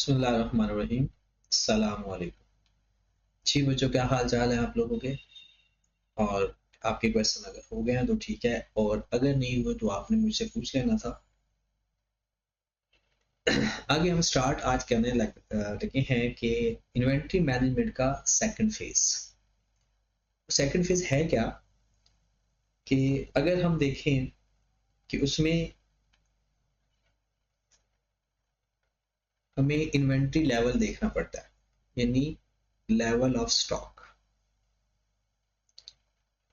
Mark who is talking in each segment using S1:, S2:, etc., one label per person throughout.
S1: बिस्मिल्लाहिर्रहमानिर्रहीम। अस्सलाम वालेकुम। जी बच्चों, क्या हाल चाल है आप लोगों के? और आपके क्वेश्चन अगर हो गए हैं तो ठीक है, और अगर नहीं हुए तो आपने मुझसे पूछ लेना था। आगे हम स्टार्ट आज करने लगे हैं कि इन्वेंट्री मैनेजमेंट का सेकंड फेज। सेकंड फेज है क्या कि अगर हम देखें कि उसमें हमें इन्वेंट्री लेवल देखना पड़ता है, यानी level of stock,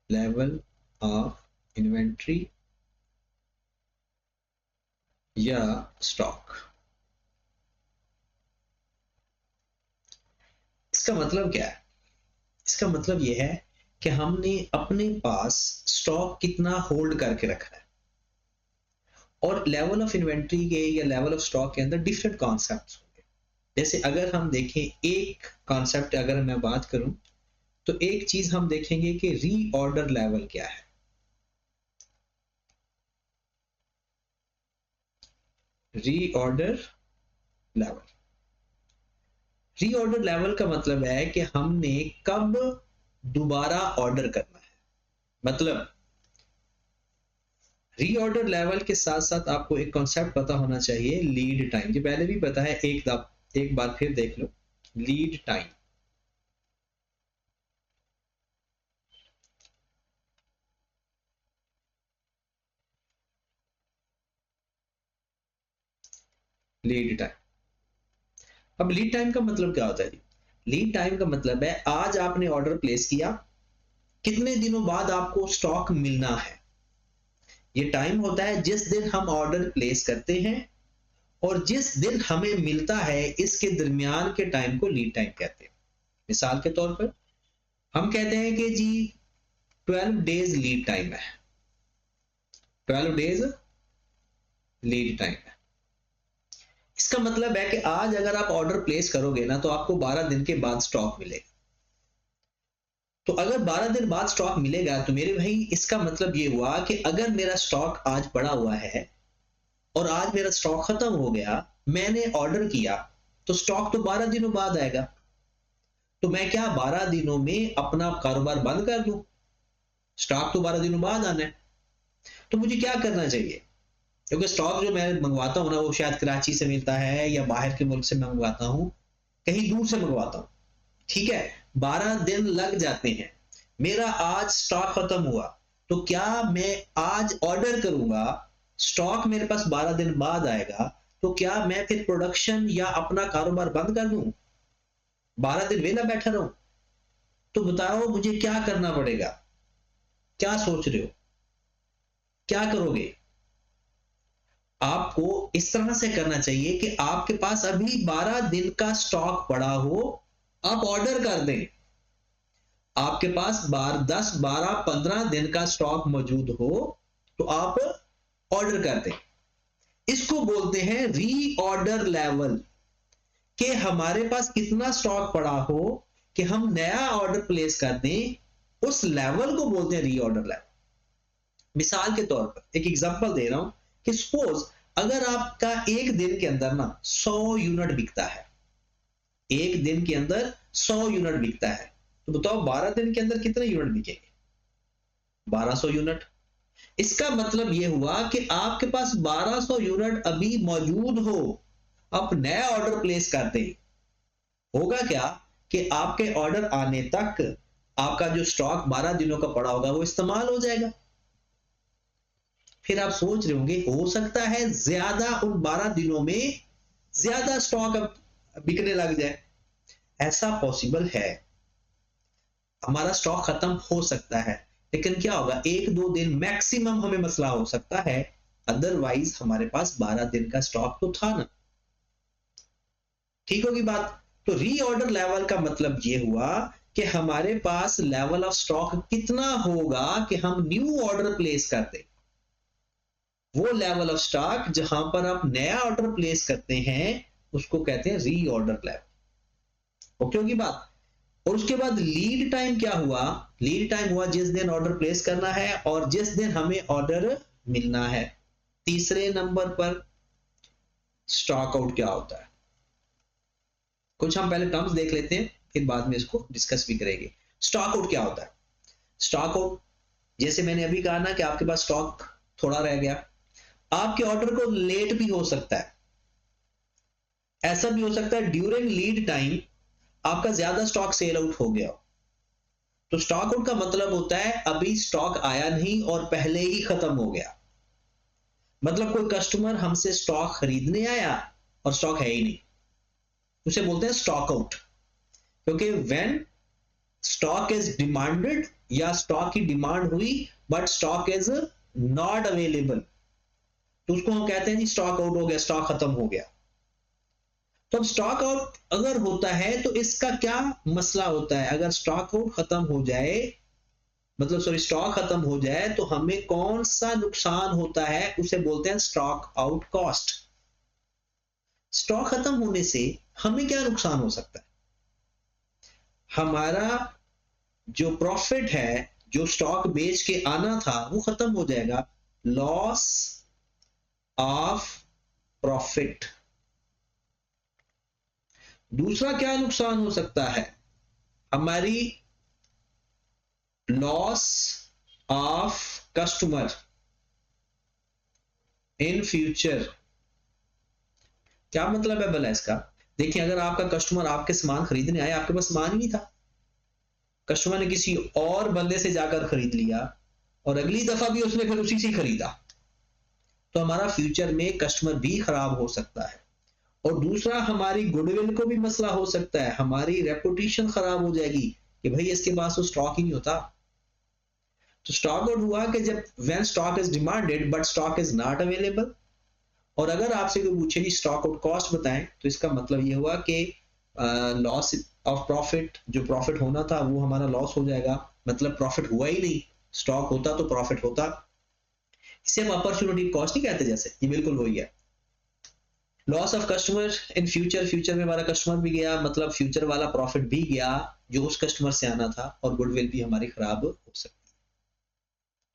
S1: level of inventory या स्टॉक। इसका मतलब क्या है? इसका मतलब यह है कि हमने अपने पास स्टॉक कितना होल्ड करके रखना है। और लेवल ऑफ इन्वेंट्री के या लेवल ऑफ स्टॉक के अंदर डिफरेंट कॉन्सेप्ट्स होंगे। जैसे अगर हम देखें, एक कॉन्सेप्ट अगर मैं बात करूं तो एक चीज हम देखेंगे कि रीऑर्डर लेवल क्या है। रीऑर्डर लेवल, रीऑर्डर लेवल का मतलब है कि हमने कब दोबारा ऑर्डर करना है। मतलब रीऑर्डर लेवल के साथ साथ आपको एक कॉन्सेप्ट पता होना चाहिए, लीड टाइम। ये पहले भी पता है, एक बार फिर देख लो, लीड टाइम। लीड टाइम, अब लीड टाइम का मतलब क्या होता है जी? लीड टाइम का मतलब है आज आपने ऑर्डर प्लेस किया, कितने दिनों बाद आपको स्टॉक मिलना है। ये टाइम होता है जिस दिन हम ऑर्डर प्लेस करते हैं और जिस दिन हमें मिलता है, इसके दरमियान के टाइम को लीड टाइम कहते हैं। मिसाल के तौर पर हम कहते हैं कि जी 12 डेज लीड टाइम है, 12 डेज लीड टाइम है। इसका मतलब है कि आज अगर आप ऑर्डर प्लेस करोगे ना तो आपको 12 दिन के बाद स्टॉक मिलेगा। तो अगर 12 दिन बाद स्टॉक मिलेगा तो मेरे भाई इसका मतलब ये हुआ कि अगर मेरा स्टॉक आज पड़ा हुआ है और आज मेरा स्टॉक खत्म हो गया, मैंने ऑर्डर किया, तो स्टॉक तो 12 दिनों बाद आएगा। तो मैं क्या 12 दिनों में अपना कारोबार बंद कर दूं? स्टॉक तो 12 दिनों बाद आना है। तो मुझे क्या करना चाहिए? क्योंकि स्टॉक जो मैं मंगवाता हूं ना, वो शायद कराची से मिलता है या बाहर के मुल्क से मैं मंगवाता हूं, कहीं दूर से मंगवाता हूं। ठीक है, 12 दिन लग जाते हैं। मेरा आज स्टॉक खत्म हुआ, तो क्या मैं आज ऑर्डर करूंगा, स्टॉक मेरे पास 12 दिन बाद आएगा, तो क्या मैं फिर प्रोडक्शन या अपना कारोबार बंद कर दूं, 12 दिन वेला बैठा रहूं? तो बताओ मुझे क्या करना पड़ेगा? क्या सोच रहे हो, क्या करोगे? आपको इस तरह से करना चाहिए कि आपके पास अभी 12 दिन का स्टॉक पड़ा हो, आप ऑर्डर कर दें। आपके पास 12, 10, 12, 15 दिन का स्टॉक मौजूद हो तो आप ऑर्डर कर दें। इसको बोलते हैं रीऑर्डर लेवल, कि हमारे पास कितना स्टॉक पड़ा हो कि हम नया ऑर्डर प्लेस कर दें, उस लेवल को बोलते हैं रीऑर्डर लेवल। मिसाल के तौर पर एक एग्जांपल दे रहा हूं कि सपोज अगर आपका एक दिन के अंदर ना 100 यूनिट बिकता है, एक दिन के अंदर 100 यूनिट बिकता है, तो बताओ 12 दिन के अंदर कितने यूनिट बिकेंगे? 1200 यूनिट। इसका मतलब यह हुआ कि आपके पास 1200 यूनिट अभी मौजूद हो, आप नया ऑर्डर प्लेस करते हैं, होगा क्या कि आपके ऑर्डर आने तक आपका जो स्टॉक 12 दिनों का पड़ा होगा वो इस्तेमाल हो जाएगा। फिर आप सोच रहे होंगे हो सकता है ज्यादा उन 12 दिनों में ज्यादा स्टॉक बिकने लग जाए। ऐसा पॉसिबल है, हमारा स्टॉक खत्म हो सकता है, लेकिन क्या होगा, एक दो दिन मैक्सिमम हमें मसला हो सकता है, अदरवाइज हमारे पास 12 दिन का स्टॉक तो था ना। ठीक होगी बात? तो रीऑर्डर लेवल का मतलब ये हुआ कि हमारे पास लेवल ऑफ स्टॉक कितना होगा कि हम न्यू ऑर्डर प्लेस करते। वो लेवल ऑफ स्टॉक जहां पर आप नया ऑर्डर प्लेस करते हैं उसको कहते हैं रीऑर्डर लेवल। ओके होगी बात? और उसके बाद लीड टाइम क्या हुआ? लीड टाइम हुआ जिस दिन ऑर्डर प्लेस करना है और जिस दिन हमें ऑर्डर मिलना है। तीसरे नंबर पर स्टॉक आउट क्या होता है? कुछ हम पहले टर्म्स देख लेते हैं, फिर बाद में इसको डिस्कस भी करेंगे। स्टॉक आउट क्या होता है? स्टॉक आउट, जैसे मैंने अभी कहा ना कि आपके पास स्टॉक थोड़ा रह गया, आपके ऑर्डर को लेट भी हो सकता है, ऐसा भी हो सकता है ड्यूरिंग लीड टाइम आपका ज्यादा स्टॉक सेल आउट हो गया हो। तो स्टॉक आउट का मतलब होता है अभी स्टॉक आया नहीं और पहले ही खत्म हो गया। मतलब कोई कस्टमर हमसे स्टॉक खरीदने आया और स्टॉक है ही नहीं, उसे बोलते हैं स्टॉक आउट। क्योंकि व्हेन स्टॉक इज डिमांडेड या स्टॉक की डिमांड हुई but stock is not available, तो उसको हम कहते हैं जी स्टॉक आउट हो गया, स्टॉक खत्म हो गया। तो अब स्टॉक आउट अगर होता है तो इसका क्या मसला होता है? अगर स्टॉक आउट खत्म हो जाए, मतलब सॉरी स्टॉक खत्म हो जाए, तो हमें कौन सा नुकसान होता है? उसे बोलते हैं स्टॉक आउट कॉस्ट। स्टॉक खत्म होने से हमें क्या नुकसान हो सकता है? हमारा जो प्रॉफिट है, जो स्टॉक बेच के आना था, वो खत्म हो जाएगा, लॉस ऑफ प्रॉफिट। दूसरा क्या नुकसान हो सकता है? हमारी loss of customer in future. क्या मतलब है भला इसका? देखिए, अगर आपका कस्टमर आपके सामान खरीदने आया, आपके पास सामान ही नहीं था, कस्टमर ने किसी और बंदे से जाकर खरीद लिया और अगली दफा भी उसने फिर उसी से खरीदा, तो हमारा फ्यूचर में कस्टमर भी खराब हो सकता है। और दूसरा, हमारी गुडविल को भी मसला हो सकता है, हमारी रेपुटेशन खराब हो जाएगी कि भाई इसके पास तो स्टॉक ही नहीं होता। तो स्टॉक आउट हुआ कि जब when stock is demanded but stock is not available. और अगर आपसे कोई पूछे कि स्टॉक आउट कॉस्ट बताएं, तो इसका मतलब ये हुआ कि लॉस ऑफ प्रॉफिट, जो प्रॉफिट होना था वो हमारा लॉस हो जाएगा, मतलब प्रॉफिट हुआ ही नहीं। स्टॉक होता तो प्रॉफिट होता। इसे हम अपॉर्चुनिटी कॉस्ट नहीं कहते, जैसे ये बिल्कुल वही है। Loss of customer in future, future में हमारा कस्टमर भी गया, मतलब फ्यूचर वाला प्रॉफिट भी गया जो उस कस्टमर से आना था, और गुडविल भी हमारी खराब हो सकती है।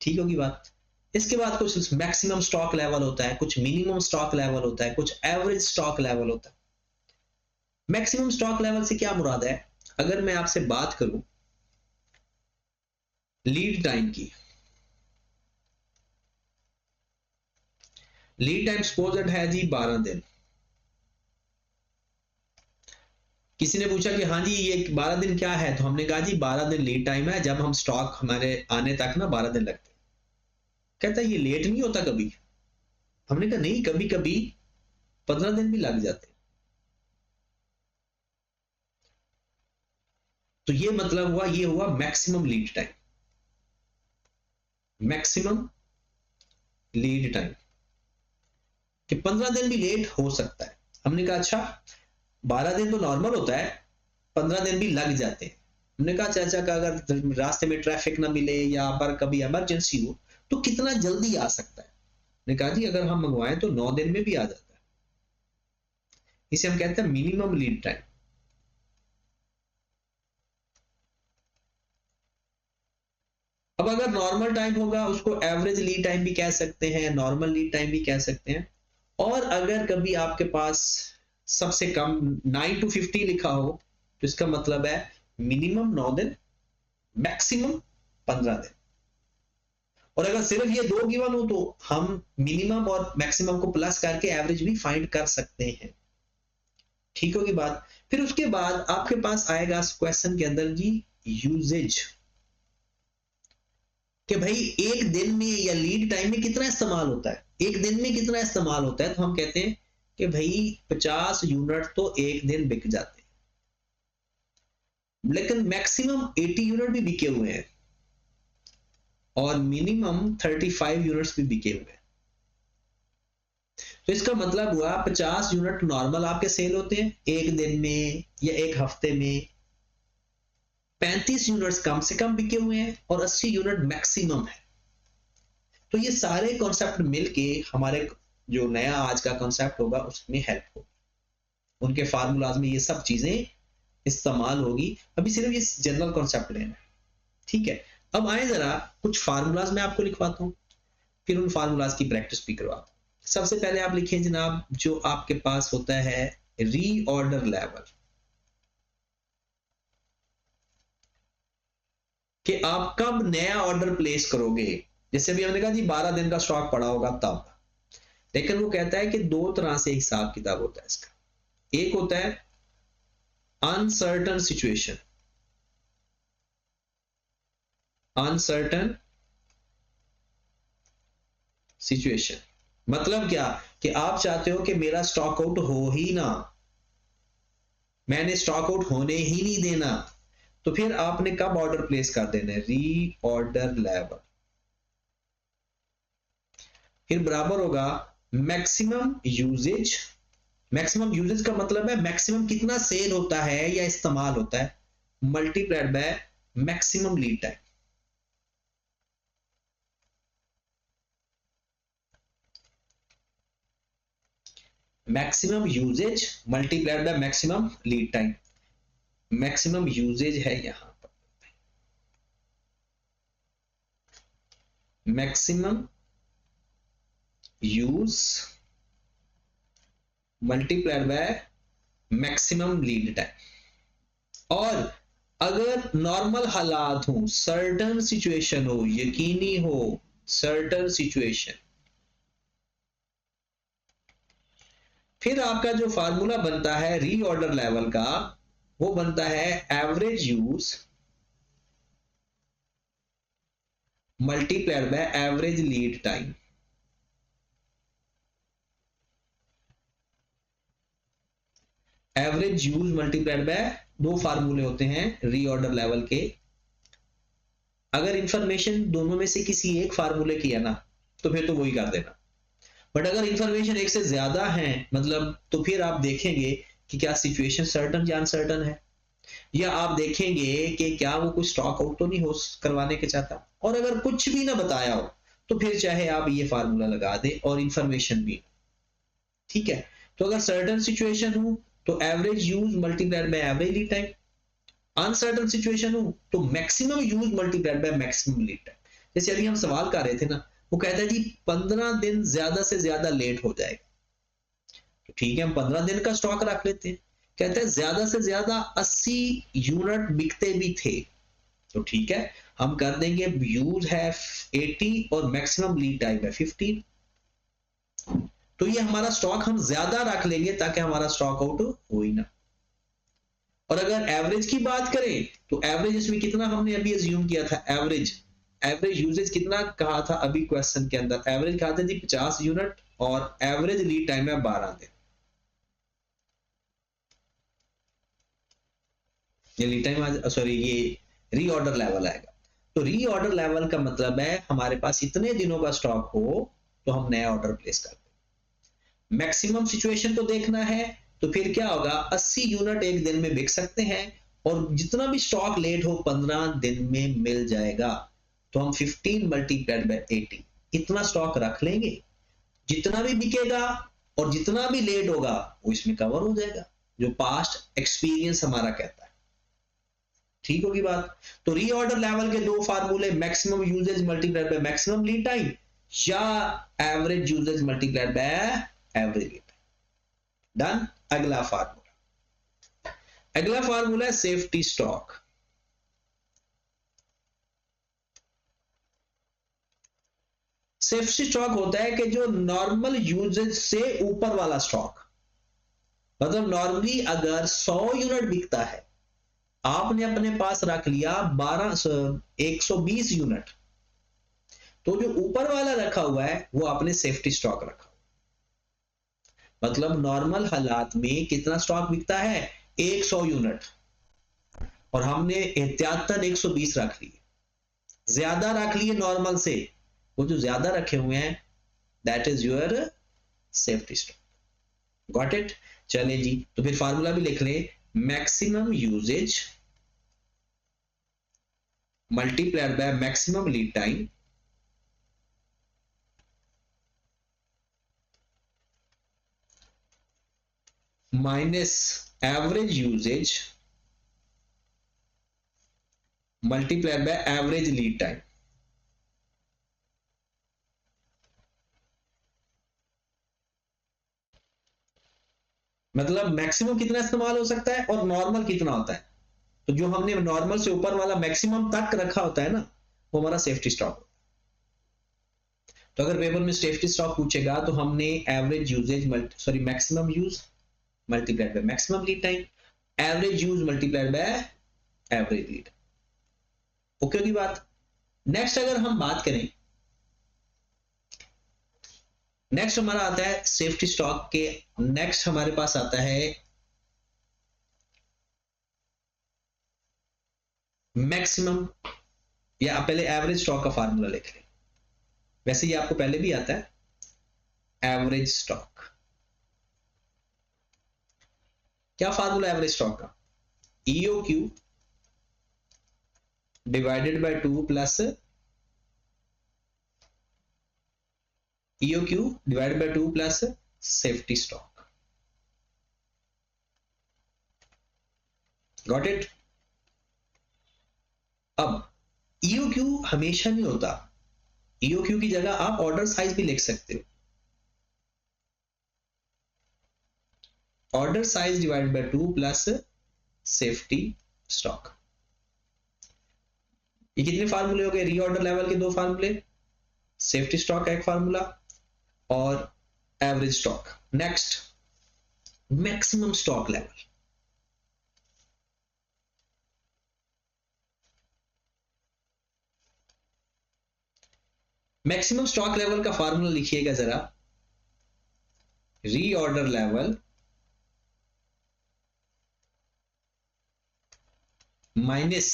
S1: ठीक होगी बात? इसके बाद कुछ मैक्सिमम स्टॉक लेवल होता है, कुछ मिनिमम स्टॉक लेवल होता है, कुछ एवरेज स्टॉक लेवल होता है। मैक्सिमम स्टॉक लेवल से क्या मुराद है? अगर मैं आपसे बात करूं लीड टाइम की, लीड टाइम सपोज है जी 12 दिन। किसी ने पूछा कि हाँ जी ये 12 दिन क्या है, तो हमने कहा जी 12 दिन लीड टाइम है, जब हम स्टॉक हमारे आने तक ना 12 दिन लगते। कहता है ये लेट नहीं होता कभी? हमने कहा नहीं, कभी कभी 15 दिन भी लग जाते। तो ये मतलब हुआ, ये हुआ maximum lead time. Maximum lead time कि 15 दिन भी लेट हो सकता है। हमने कहा अच्छा 12 दिन तो नॉर्मल होता है, 15 दिन भी लग जाते हैं। हमने कहा चाचा का अगर रास्ते में ट्रैफिक ना मिले या पर कभी इमरजेंसी हो तो कितना जल्दी आ सकता है? ने कहा जी अगर हम मंगवाएं तो 9 दिन में भी आ जाता है। इसे हम कहते हैं मिनिमम लीड टाइम। अब अगर नॉर्मल टाइम होगा उसको एवरेज लीड टाइम भी कह सकते हैं, नॉर्मल लीड टाइम भी कह सकते हैं। और अगर कभी आपके पास सबसे कम 9 to 50 लिखा हो तो इसका मतलब है मिनिमम 9 दिन, मैक्सिमम 15 दिन। और अगर सिर्फ ये दो गिवन हो तो हम मिनिमम और मैक्सिमम को प्लस करके एवरेज भी फाइंड कर सकते हैं। ठीक होगी बात? फिर उसके बाद आपके पास आएगा क्वेश्चन के अंदर जी यूजेज, कि भाई एक दिन में या लीड टाइम में कितना इस्तेमाल होता है, एक दिन में कितना इस्तेमाल होता है। तो हम कहते हैं कि भाई 50 यूनिट तो एक दिन बिक जाते हैं, लेकिन मैक्सिमम 80 यूनिट भी बिके हुए हैं और मिनिमम 35 यूनिट्स भी बिके हुए हैं। तो इसका मतलब हुआ 50 यूनिट नॉर्मल आपके सेल होते हैं एक दिन में या एक हफ्ते में, 35 यूनिट्स कम से कम बिके हुए हैं और 80 यूनिट मैक्सिमम है। तो ये सारे कॉन्सेप्ट मिलके हमारे जो नया आज का कॉन्सेप्ट होगा उसमें हेल्प होगी, उनके फार्मूलाज में ये सब चीजें इस्तेमाल होगी। अभी सिर्फ ये जनरल कॉन्सेप्ट लेना है, ठीक है। अब आए जरा कुछ फार्मूलाज मैं आपको लिखवाता हूं, फिर उन फार्मूलाज की प्रैक्टिस भी करवाता हूं। सबसे पहले आप लिखें जनाब, जो आपके पास होता है रीऑर्डर लेवल। कि आप कब नया ऑर्डर प्लेस करोगे। जैसे अभी हमने कहा जी 12 दिन का स्टॉक पड़ा होगा तब, लेकिन वो कहता है कि दो तरह से हिसाब किताब होता है इसका। एक होता है अनसर्टन सिचुएशन, अनसर्टन सिचुएशन मतलब क्या कि आप चाहते हो कि मेरा स्टॉक आउट हो ही ना, मैंने स्टॉक आउट होने ही नहीं देना, तो फिर आपने कब ऑर्डर प्लेस कर देना है, री ऑर्डर लेवल, फिर बराबर होगा मैक्सिमम यूजेज। मैक्सिमम यूजेज का मतलब है मैक्सिमम कितना सेल होता है या इस्तेमाल होता है, multiplied by maximum lead time. Maximum usage multiplied by maximum lead time. Maximum usages है यहां पर, maximum use multiplied by maximum lead time. और अगर नॉर्मल हालात हो, सर्टन सिचुएशन हो, यकीनी हो, सर्टन सिचुएशन, फिर आपका जो फार्मूला बनता है रीऑर्डर लेवल का, वो बनता है average use multiplied by average lead time. Average use multiplied bye, दो फार्मूले होते हैं रीऑर्डर लेवल के। अगर इंफॉर्मेशन दोनों में से किसी एक फार्मूले की है ना, तो फिर तो वही कर देना। बट अगर इंफॉर्मेशन एक से ज्यादा है मतलब, तो फिर आप देखेंगे कि क्या सिचुएशन सर्टन या अनसर्टन है, या आप देखेंगे कि क्या वो कुछ स्टॉक आउट तो नहीं हो करवाने के चाहता। और अगर कुछ भी ना बताया हो, तो फिर चाहे आप ये फार्मूला लगा दें और इंफॉर्मेशन भी, ठीक है। तो अगर सर्टन सिचुएशन हो तो average use multiplied by average lead time, uncertain situation हो तो maximum use multiplied by maximum lead time. जैसे अभी हम सवाल कर रहे थे ना, वो कहता है जी 15 दिन ज्यादा से ज्यादा लेट हो जाएगा, तो ठीक है हम 15 दिन का स्टॉक रख लेते हैं। कहते हैं ज्यादा से ज्यादा 80 यूनिट बिकते भी थे, तो ठीक है हम कर देंगे यूज है 80 और मैक्सिमम लीड टाइम है 15। तो ये हमारा स्टॉक हम ज्यादा रख लेंगे ताकि हमारा स्टॉक आउट हो ही ना। और अगर एवरेज की बात करें तो एवरेज इसमें कितना हमने अभी अज्यूम किया था, एवरेज एवरेज यूजेज कितना कहा था अभी क्वेश्चन के अंदर, एवरेज कहा था जी 50 यूनिट और एवरेज लीड टाइम है 12 दिन। ये लीड टाइम सॉरी ये रीऑर्डर लेवल आएगा। तो रीऑर्डर लेवल का मतलब है हमारे पास इतने दिनों का स्टॉक हो तो हम नया ऑर्डर प्लेस करते हैं। मैक्सिमम सिचुएशन को देखना है तो फिर क्या होगा, 80 यूनिट एक दिन में बिक सकते हैं और जितना भी स्टॉक लेट हो 15 दिन में मिल जाएगा। तो हम 15 मल्टीप्लाइड बाय 80 इतना स्टॉक रख लेंगे, जितना भी बिकेगा और जितना भी लेट होगा वो इसमें कवर हो जाएगा, जो पास्ट एक्सपीरियंस हमारा कहता है। ठीक होगी बात। तो रीऑर्डर लेवल के दो फार्मूले, maximum usage multiplied by maximum lead time या average usage multiplied by average lead time. Done. अगला फार्मूला, अगला फार्मूला है सेफ्टी स्टॉक। सेफ्टी स्टॉक होता है कि जो नॉर्मल यूजेज से ऊपर वाला स्टॉक, मतलब नॉर्मली अगर 100 यूनिट बिकता है, आपने अपने पास रख लिया 120 यूनिट, तो जो ऊपर वाला रखा हुआ है वो आपने सेफ्टी स्टॉक रखा। मतलब नॉर्मल हालात में कितना स्टॉक बिकता है, 100 यूनिट, और हमने एहतियातन 120 रख लिए, ज्यादा रख लिए नॉर्मल से। वो जो ज्यादा रखे हुए हैं that is your safety stock. Got it. चले जी, तो फिर फार्मूला भी लिख ले, maximum usage multiplied by maximum lead time minus average usage multiplied by average lead time. मतलब मैक्सिमम कितना इस्तेमाल हो सकता है और नॉर्मल कितना होता है। तो जो हमने नॉर्मल से ऊपर वाला मैक्सिमम तक रखा होता है ना, वो हमारा सेफ्टी स्टॉक। तो अगर पेपर में सेफ्टी स्टॉक पूछेगा तो हमने average usage maximum use multiplied by maximum lead time, average use multiplied by average lead. Okay होगी बात। नेक्स्ट अगर हम बात करें, नेक्स्ट हमारा आता है सेफ्टी स्टॉक के, नेक्स्ट हमारे पास आता है मैक्सिमम, या पहले एवरेज स्टॉक का फार्मूला लिख लें। वैसे ये आपको पहले भी आता है, एवरेज स्टॉक। क्या फार्मूला एवरेज स्टॉक का? EOQ divided by 2 plus EOQ divided by 2 plus safety stock. Got it? अब EOQ हमेशा नहीं होता, EOQ की जगह आप ऑर्डर साइज भी लिख सकते हो, order size divided by 2 plus safety stock. ये कितने फार्मूले हो गए? रीऑर्डर लेवल के 2 फार्मूले, सेफ्टी स्टॉक का एक फार्मूला और average stock. Next maximum stock level. Maximum stock level का फार्मूला लिखिएगा जरा, reorder level minus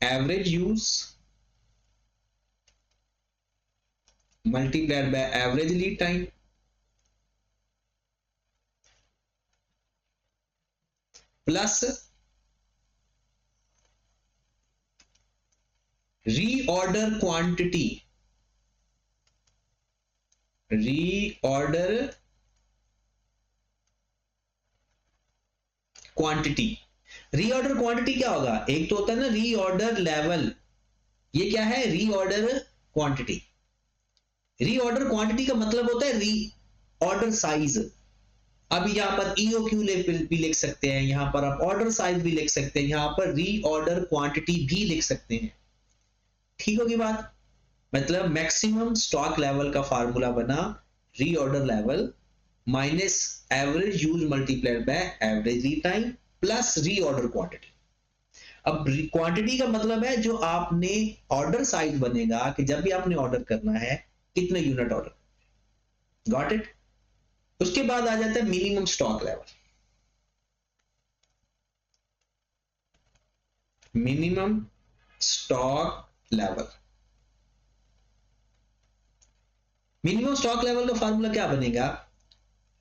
S1: average use multiplied by average lead time plus reorder quantity, reorder quantity. Reorder quantity क्या होगा? एक तो होता है ना रीऑर्डर लेवल, ये क्या है? Reorder quantity. रीऑर्डर क्वांटिटी का मतलब होता है रीऑर्डर साइज। अब यहां पर EOQ भी लिख सकते हैं, यहां पर आप ऑर्डर साइज भी लिख सकते हैं, यहां पर रीऑर्डर क्वांटिटी भी लिख सकते हैं। ठीक होगी बात? मतलब मैक्सिमम स्टॉक लेवल का फार्मूला बना reorder level minus average use multiplied by average lead time plus reorder quantity. अब क्वांटिटी का मतलब है जो आपने ऑर्डर साइज बनेगा कि जब भी आपने ऑर्डर करना है कितने यूनिट ऑर्डर। Got it? उसके बाद आ जाता है minimum stock level. Minimum stock level, minimum stock level का फार्मूला क्या बनेगा?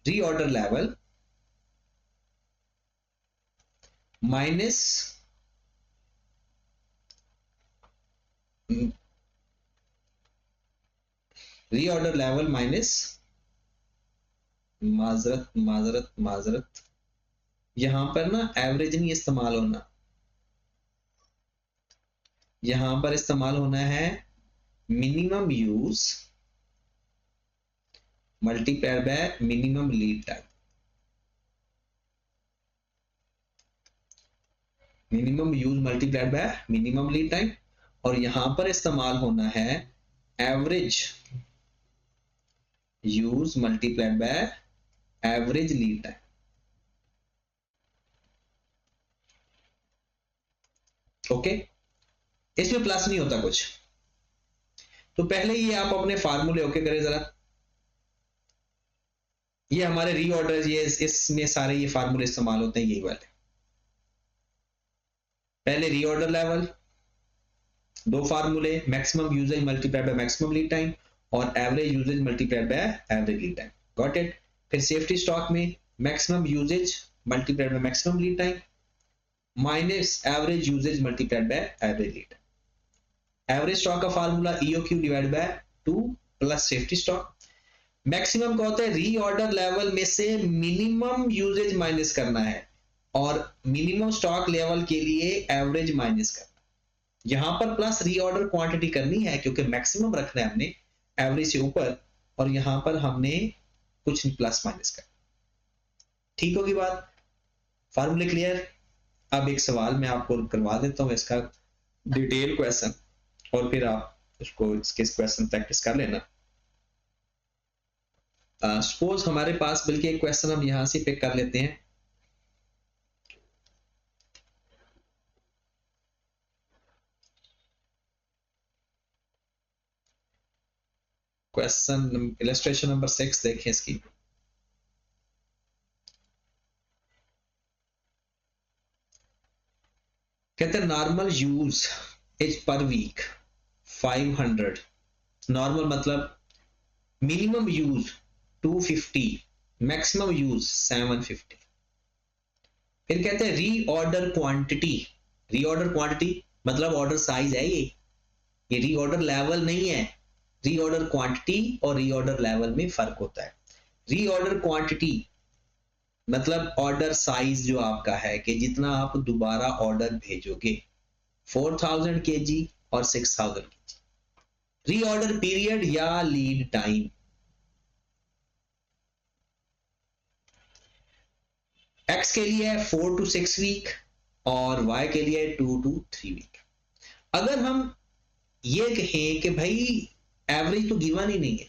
S1: Reorder level minus reorder level minus माजरत यहां पर ना एवरेज नहीं इस्तेमाल होना, यहां पर इस्तेमाल होना है minimum use multiplied bye minimum lead time. Minimum use multiplied bye minimum lead time, और यहां पर इस्तेमाल होना है average use multiplied by average lead time. Okay, इसमें प्लस नहीं होता कुछ। तो पहले ये आप अपने फार्मूले ओके करें जरा। ये हमारे रीऑर्डर, ये इसमें सारे ये फार्मूले इस्तेमाल होते हैं, यही वाले। पहले रीऑर्डर लेवल 2 फार्मूले, maximum usage multiplied by maximum lead time और average usage multiplied by average lead time. Got it? फिर सेफ्टी स्टॉक में maximum usage multiplied by maximum lead time minus average usage multiplied by average lead. Average stock का formula EOQ divide by 2 plus safety stock. Maximum का होता है reorder level में से minimum usage minus करना है और मिनिमम स्टॉक लेवल के लिए एवरेज माइनस करना। यहां पर प्लस रीऑर्डर क्वांटिटी करनी है क्योंकि मैक्सिमम रखना है हमने एवरेज से ऊपर, और यहां पर हमने कुछ प्लस माइनस करना। ठीक होगी बात? फार्मूले क्लियर? अब एक सवाल मैं आपको करवा देता हूँ इसका डिटेल क्वेश्चन, और फिर आप उसको इसके क्वेश्चन प्रैक्टिस कर लेना। सपोज हमारे पास बल्कि एक क्वेश्चन हम यहां से पिक कर लेते हैं। क्वेश्चन इलस्ट्रेशन नंबर 6 देखें इसकी। कहते हैं normal use is per week 500, normal मतलब मिनिमम यूज 250, मैक्सिमम यूज 750। फिर कहते हैं रीऑर्डर क्वांटिटी, रीऑर्डर क्वांटिटी मतलब ऑर्डर साइज है ये रीऑर्डर लेवल नहीं है। रीऑर्डर क्वांटिटी और रीऑर्डर लेवल में फर्क होता है। रीऑर्डर क्वांटिटी मतलब ऑर्डर साइज जो आपका है कि जितना आप दोबारा ऑर्डर भेजोगे, 4000 केजी और 6000 केजी। रीऑर्डर पीरियड या लीड टाइम, एक्स के लिए है 4 to 6 वीक और वाई के लिए 2 to 3 वीक। अगर हम ये कहें कि भाई एवरेज तो गिवन ही नहीं है,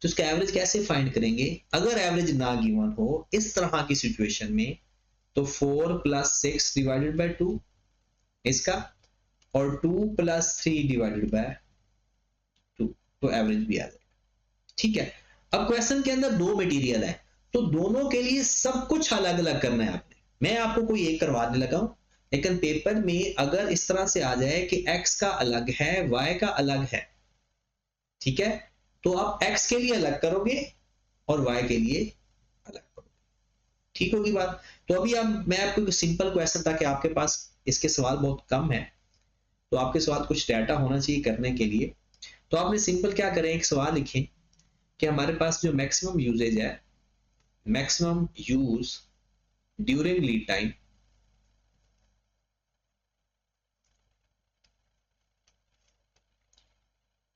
S1: तो इसका एवरेज कैसे फाइंड करेंगे? अगर एवरेज ना गिवन हो इस तरह की सिचुएशन में, तो 4 + 6 डिवाइडेड बाय 2 इसका, और 2 + 3 डिवाइडेड बाय 2, तो एवरेज भी आ जाएगा। ठीक है, अब क्वेश्चन के अंदर दो मटेरियल है, तो दोनों के लिए सब कुछ अलग अलग करना है आपने। मैं आपको कोई एक करवाने लगा हूं, लेकिन पेपर में अगर इस तरह से आ जाए कि x का अलग है y का अलग है, ठीक है, तो आप x के लिए अलग करोगे और y के लिए अलग करोगे। ठीक होगी बात? तो अभी अब मैं आपको सिंपल क्वेश्चन, ताकि आपके पास इसके सवाल बहुत कम है, तो आपके सवाल कुछ डाटा होना चाहिए करने के लिए। तो आपने सिंपल क्या करें, एक सवाल लिखें कि हमारे पास जो मैक्सिमम यूजेज है, maximum use during lead time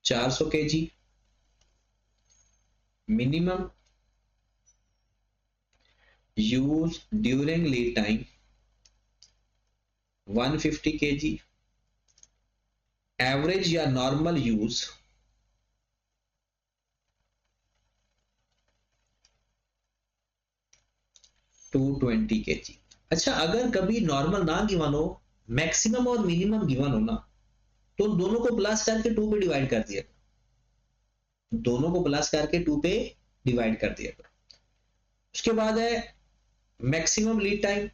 S1: 400 kg, minimum use during lead time 150 kg, average या नॉर्मल यूज 220 kg। अच्छा, अगर कभी नॉर्मल ना गिवन हो, मैक्सिमम और मिनिमम गिवन हो ना, तो दोनों को प्लस करके 2 पे डिवाइड कर दिया, दोनों को प्लस करके 2 पे डिवाइड कर दिया। उसके बाद है मैक्सिमम लीड टाइम,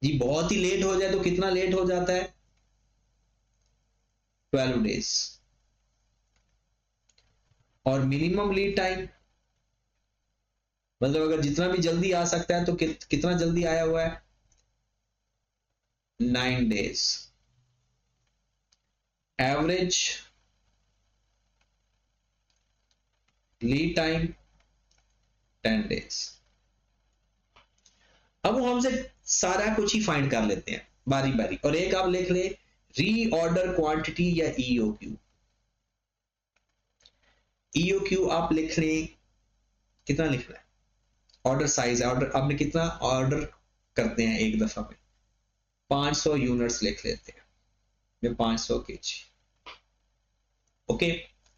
S1: जी बहुत ही लेट हो जाए तो कितना लेट हो जाता है? 12 डेज। और मिनिमम लीड टाइम मतलब अगर जितना भी जल्दी आ सकता है तो कितना जल्दी आया हुआ है? 9 days. Average lead time 10 days. अब वो हमसे सारा कुछ ही फाइंड कर लेते हैं बारी बारी, और एक आप लिख ले रीऑर्डर क्वांटिटी या ईओक्यू। ईओक्यू आप लिख ले, कितना लिखना है? ऑर्डर साइज है, ऑर्डर आपने कितना ऑर्डर करते हैं एक दफा में, 500 यूनिट्स लिख लेते हैं, में 500 केजी। ओके,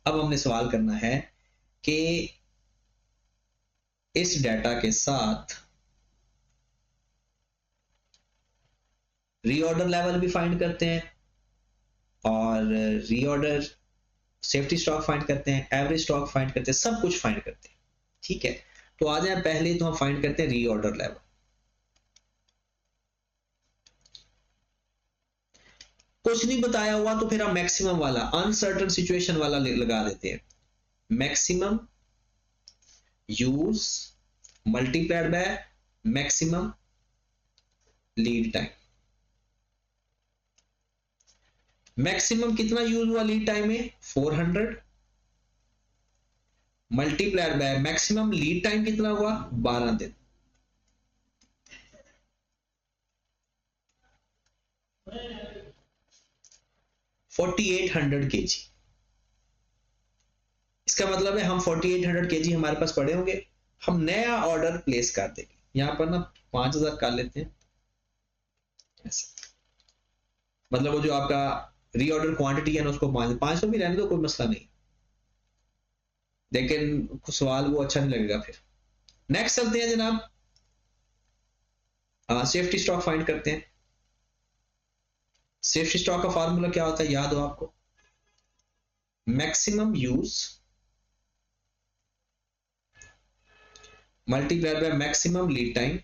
S1: अब हमने सवाल करना है कि इस डाटा के साथ रीऑर्डर लेवल भी फाइंड करते हैं और रीऑर्डर सेफ्टी स्टॉक फाइंड करते हैं, एवरेज स्टॉक फाइंड करते हैं, सब कुछ फाइंड करते हैं। ठीक है, तो आ जाए पहले तो हम फाइंड करते हैं रीऑर्डर लेवल। कुछ नहीं बताया हुआ तो फिर हम मैक्सिमम वाला, अनसर्टन सिचुएशन वाला लगा देते हैं। Maximum use multiplied by maximum lead time. Maximum कितना यूज हुआ लीड टाइम में? 400, multiplied by maximum lead time कितना हुआ? 12 दिन। $4800 kg। इसका मतलब है हम 4800 kg हमारे पास पड़े होंगे, हम नया ऑर्डर प्लेस कर देंगे। यहां पर ना 5000 कर लेते हैं ऐसे, मतलब वो जो आपका रीऑर्डर क्वांटिटी है ना उसको 500 भी रहने दो, कोई मसला नहीं, लेकिन सवाल वो अच्छा नहीं लगेगा फिर। नेक्स्ट चलते हैं जनाब, सेफ्टी स्टॉक फाइंड करते हैं। सेफ्टी स्टॉक का फार्मूला क्या होता है, याद हो आपको, maximum use multiplied by maximum lead time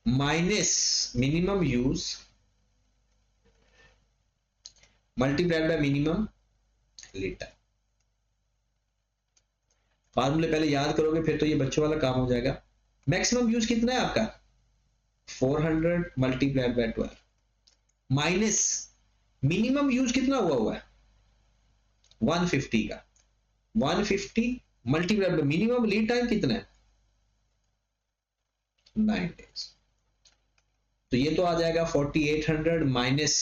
S1: minus minimum use multiplied bye minimum lead time. फार्मूले पहले याद करोगे फिर तो ये बच्चों वाला काम हो जाएगा। मैक्सिमम यूज कितना है आपका 400 multiplied by 12 minus minimum use कितना हुआ है 150 का, 150 multiplied by minimum lead time कितना है 9 डेज। तो ये तो आ जाएगा 4800 माइनस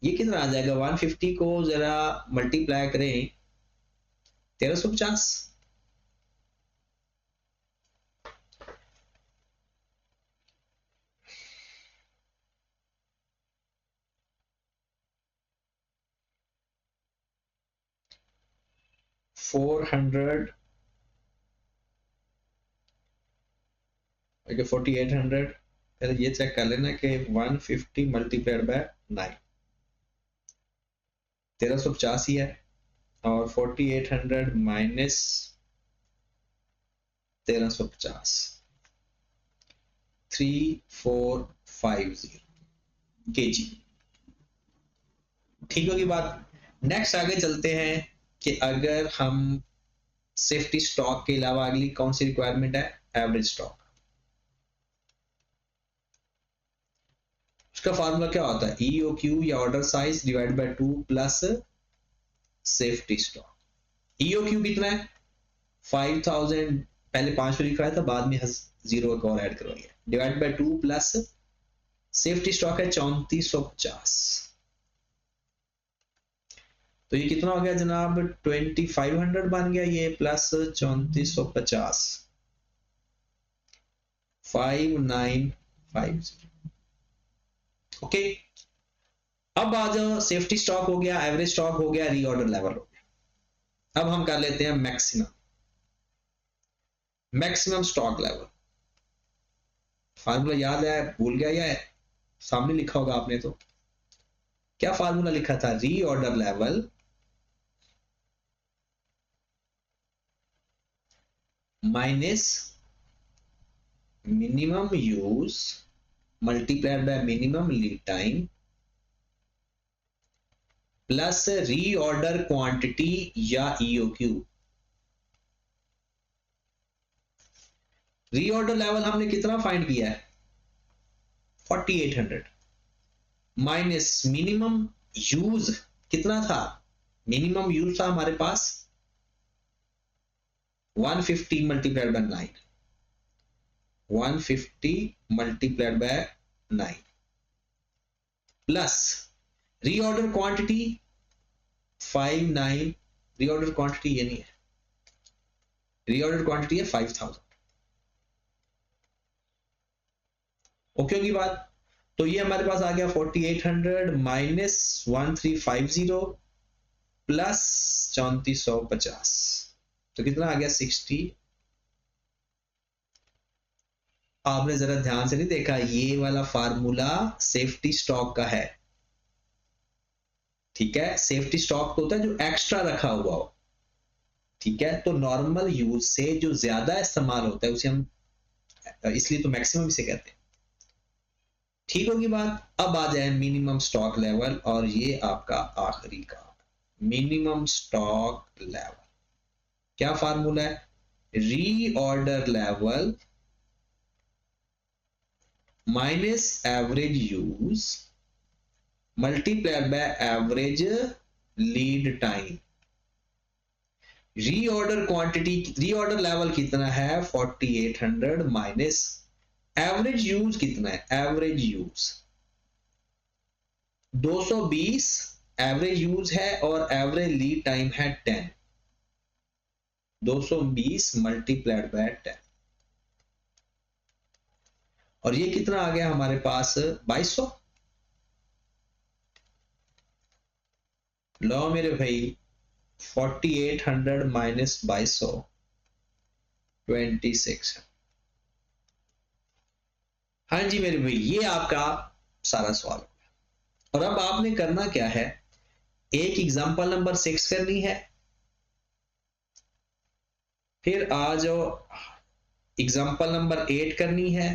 S1: ये कितना आ जाएगा 150 को जरा मल्टीप्लाई करें 1350, $400 4800, पहले ये चेक कर लेना कि 150 मल्टीप्लाइड बाय 9 1350 ही है, और 4800 माइनस 1350 3450 kg। ठीक होगी बात। नेक्स्ट आगे चलते हैं कि अगर हम सेफ्टी स्टॉक के अलावा अगली कौन सी रिक्वायरमेंट है, एवरेज स्टॉक। उसका फार्मूला क्या होता है, EOQ या order size divide by 2 plus safety stock. EOQ कितना है 5000, पहले 500 लिखा था बाद में जीरो एक और ऐड करवाइए, divide by 2 plus safety stock है 3450। तो ये कितना हो गया जनाब 2500 बन गया ये, प्लस 3450 5950। ओके, अब आ जाओ, सेफ्टी स्टॉक हो गया, एवरेज स्टॉक हो गया, रीऑर्डर लेवल हो गया। अब हम कर लेते हैं मैक्सिमम स्टॉक लेवल। फार्मूला याद है, भूल गया या है सामने लिखा होगा आपने, तो क्या फार्मूला लिखा था, reorder level minus minimum use multiplied bye minimum lead time plus reorder quantity या EOQ। रीऑर्डर लेवल हमने कितना फाइंड किया है 4800 माइनस मिनिमम यूज कितना था, मिनिमम यूज था हमारे पास 150 multiplied by 9, 150 multiplied by 9 plus reorder quantity 59, reorder quantity ये नहीं है, रीऑर्डर क्वांटिटी है 5000। ओके होगी बात। तो ये हमारे पास आ गया 4800 माइनस 1350 प्लस 3450, तो कितना आ गया 60। आपने जरा ध्यान से नहीं देखा, ये वाला फार्मूला सेफ्टी स्टॉक का है, ठीक है। सेफ्टी स्टॉक तो होता है जो एक्स्ट्रा रखा हुआ हो, ठीक है। तो नॉर्मल यूज से जो ज्यादा इस्तेमाल होता है उसे हम इसलिए तो मैक्सिमम इसे कहते हैं, ठीक होगी बात। अब आ जाए मिनिमम स्टॉक लेवल, और ये आपका आखिरी का मिनिमम स्टॉक लेवल। क्या फार्मूला है, reorder level minus average use multiplied by average lead time. Reorder quantity, reorder level कितना है 4800 माइनस एवरेज यूज कितना है, एवरेज यूज 220 एवरेज यूज है, और एवरेज लीड टाइम है 10। 220 मल्टीप्लाइड बाय 10, और ये कितना आ गया हमारे पास 2200। लो मेरे भाई 4800 माइनस 2200 26। हाँ जी मेरे भाई, ये आपका सारा सवाल हो गया। और अब आपने करना क्या है, एक एग्जांपल नंबर 6 करनी है, फिर आ जाओ एग्जांपल नंबर 8 करनी है,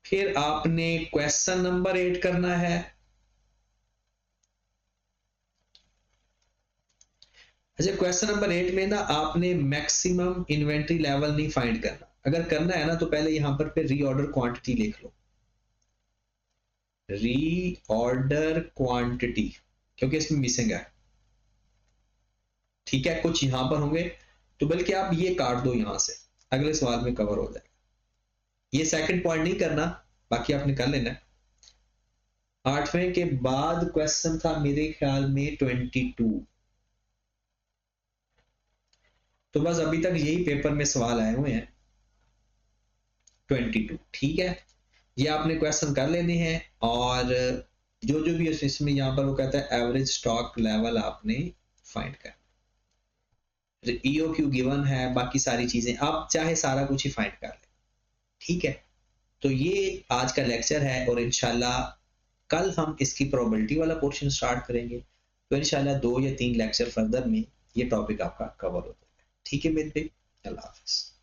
S1: फिर आपने क्वेश्चन नंबर 8 करना है, अच्छा क्वेश्चन नंबर 8 में ना आपने मैक्सिमम इन्वेंट्री लेवल नहीं फाइंड करना, अगर करना है ना तो पहले यहां पर फिर रीऑर्डर क्वांटिटी लिख लो, रीऑर्डर क्वांटिटी, क्योंकि इसमें मिसिंग है। ठीक है, कुछ यहां पर होंगे तो बल्कि आप ये काट दो यहां से, अगले सवाल में कवर हो जाएगा। ये सेकंड पॉइंट नहीं करना, बाकी आपने कर लेना। 8वें के बाद क्वेश्चन था मेरे ख्याल में 22, तो बस अभी तक यही पेपर में सवाल आए हुए हैं 22। ठीक है, ये आपने क्वेश्चन कर लेने हैं, और जो जो भी इसमें यहाँ पर वो कहता है एवरेज स्टॉक लेवल आपने फाइंड करना, EOQ गिवन है, बाकी सारी चीजें आप चाहे सारा कुछ ही फाइंड कर ले। ठीक है, तो ये आज का लेक्चर है, और इंशाल्लाह कल हम इसकी प्रोबेबिलिटी वाला पोर्शन स्टार्ट करेंगे, तो इंशाल्लाह 2 या 3 लेक्चर फर्दर में ये टॉपिक आपका कवर हो जाएगा। ठीक है मेरे, अल्लाह हाफिज।